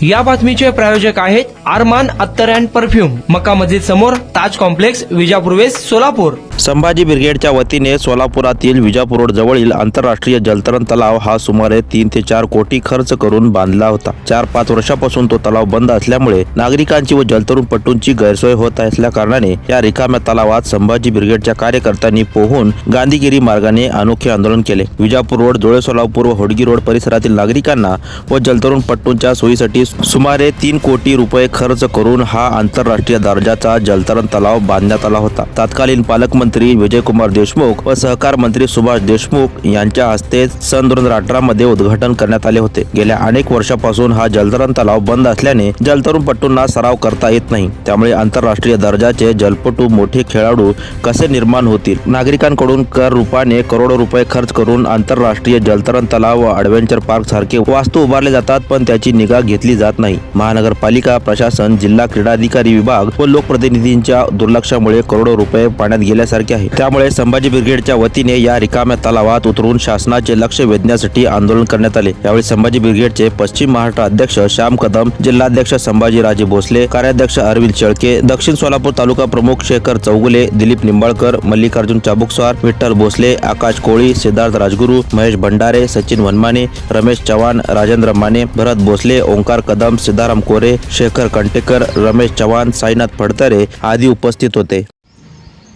या बातमीचे प्रायोजक आहेत अरमान अत्तर अँड परफ्यूम, मक्का मस्जिद समोर, ताज कॉम्प्लेक्स, विजापूर वेस्ट, सोलापूर। संभाजी ब्रिगेडच्या वतीने सोलापुरातील विजापूर रोड जवळील आंतरराष्ट्रीय जलतरण तलाव हा सुमारे 3 ते 4 कोटी खर्च करून बांधला होता। 4-5 वर्षापासून तो तलाव बंद असल्यामुळे नागरिकांची व जलतरणपटूंची गैरसोय होत असल्या कारणाने या रिकाम्या तलावात संभाजी ब्रिगेडच्या कार्यकर्त्यांनी पोहून गांधीगिरी मार्गाने अनोखे आंदोलन केले। विजापूर रोड, जोळे सोलापूर व होडगी रोड परिसरातील नागरिकांना व जलतरणपटूंच्या सोयीसाठी सुमारे 3 कोटी रुपये खर्च करून हा आंतरराष्ट्रीय दर्जाचा जलतरण तलाव बांधण्यात आला होता। तत्कालीन पालकमंत्री विजयकुमार देशमुख व सहकार मंत्री सुभाष देशमुख यांच्या हस्ते सन 2018 मध्ये उद्घाटन करण्यात आले होते। गेल्या अनेक वर्षापासून हा जलतरण तलाव बंद असल्याने जलतरणपटूंना सराव करता येत नाही। त्यामुळे आंतरराष्ट्रीय दर्जाचे जलपटू, मोठे खेळाडू कसे निर्माण होतील? नागरिकांकडून कर रूपाने करोडो रुपये खर्च करून आंतरराष्ट्रीय जलतरण तलाव व ॲडव्हेंचर पार्क सारखे वास्तू उभारले जातात, पण त्याची निगा घेतली जात नाही। महानगरपालिका प्रशासन, जिल्हा क्रीडा अधिकारी विभाग व लोकप्रतिनिधींच्या दुर्लक्षामुळे करोडो रुपये पाण्यात गेल्यासारखे आहे। त्यामुळे संभाजी ब्रिगेडच्या वतीने या रिकाम्या तलावात उतरून शासनाचे लक्ष वेधण्यासाठी आंदोलन करण्यात आले। यावेळी संभाजी ब्रिगेडचे पश्चिम महाराष्ट्र अध्यक्ष श्याम कदम, जिल्हाध्यक्ष संभाजी राजे भोसले, कार्याध्यक्ष अरविंद शेळके, दक्षिण सोलापूर तालुका प्रमुख शेखर चौगुले, दिलीप निंबाळकर, मल्लिकार्जुन चाबुकस्वार, विठ्ठल भोसले, आकाश कोळी, सिद्धार्थ राजगुरू, महेश भंडारे, सचिन वनमाने, रमेश चव्हाण, राजेंद्र माने, भरत भोसले, ओंकार कदम, सिद्धाराम कोरे, शेखर कंटेकर, रमेश चव्हाण, साईनाथ फडतरे आदी उपस्थित होते।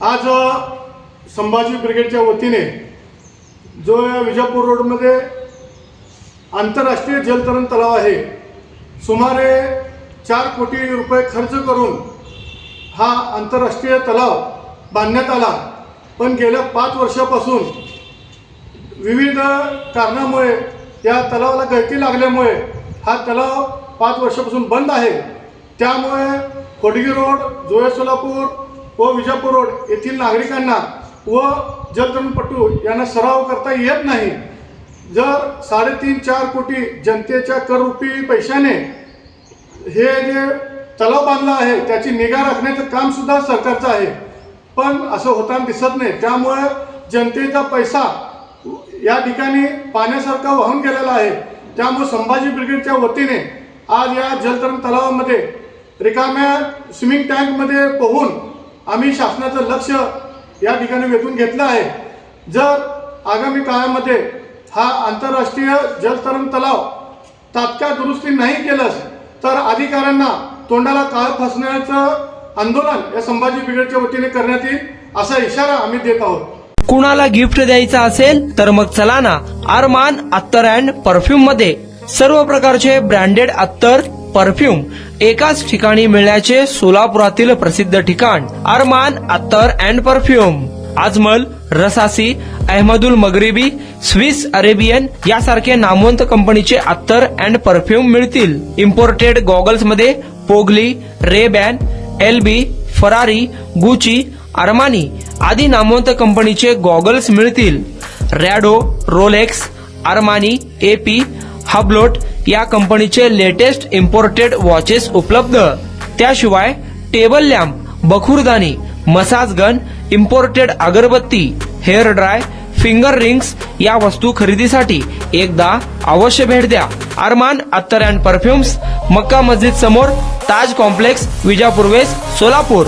आज संभाजी ब्रिगेडच्या वतीने जो या विजापूर रोडमध्ये आंतरराष्ट्रीय जलतरण तलाव आहे, सुमारे 4 कोटी रुपये खर्च करून हा आंतरराष्ट्रीय तलाव बांधण्यात आला। पण गेल्या 5 वर्षापासून विविध कारणामुळे या तलावाला गळती लागल्यामुळे हा तलाव 5 वर्षापासून बंद आहे। त्यामुळे होडगी रोड, जोळे सोलापूर व विजापूर रोड येथील नागरिकांना व जलतरणपटू यांना सराव करता येत नाही। जर 3.5-4 कोटी जनतेच्या कररूपी पैशाने हे जे तलाव बांधला आहे त्याची निगा राखण्याचं काम सुद्धा सरकारचं आहे, पण असं होताना दिसत नाही। त्यामुळे जनतेचा पैसा या ठिकाणी पाण्यासारखा वाहून गेलेला आहे। त्यामुळे संभाजी ब्रिगेडच्या वतीने आज या जलतरण तलावामध्ये रिकाम्या स्विमिंग टँकमध्ये पोहून आम्ही शासनाचं लक्ष या ठिकाणी वेधून घेतलं आहे। जर आगामी काळामध्ये हा आंतरराष्ट्रीय जलतरण तलाव तात्काळ दुरुस्ती नाही केलंच तर अधिकाऱ्यांना तोंडाला काळ फासण्याचं आंदोलन या संभाजी ब्रिगेडच्या वतीने करण्यात येईल असा इशारा आम्ही देत आहोत। कुणाला गिफ्ट द्यायचं असेल तर मग चला ना अरमान अत्तर अँड परफ्यूम मध्ये। सर्व प्रकारचे ब्रँडेड अत्तर, परफ्यूम एकाच ठिकाणी मिळण्याचे सोलापुरातील प्रसिद्ध ठिकाण अरमान अत्तर and perfume. Ajmal, Rasasi, Ahmedul Maghribi, Swiss Arabian यासारखे नामवंत कंपनीचे अत्तर अँड परफ्यूम मिळतील। इम्पोर्टेड गॉगल्स मध्ये पोगली, Ray Ban, LB, Ferrari, Gucci, Armani आदी नामवंत कंपनीचे गॉगल्स मिळतील। Rado, Rolex, Armani, AP, Hublot या कंपनीचे लेटेस्ट इम्पोर्टेड वॉचेस उपलब्ध। त्याशिवाय टेबल लॅम्प, बखुरदानी, मसाज गन, इम्पोर्टेड अगरबत्ती, हेअर ड्राय, फिंगर रिंग्स या वस्तू खरेदीसाठी एकदा अवश्य भेट द्या। अरमान अत्तर अँड परफ्यूम्स, मक्का मस्जिद समोर, ताज कॉम्प्लेक्स, विजापूर वेस्ट, सोलापूर।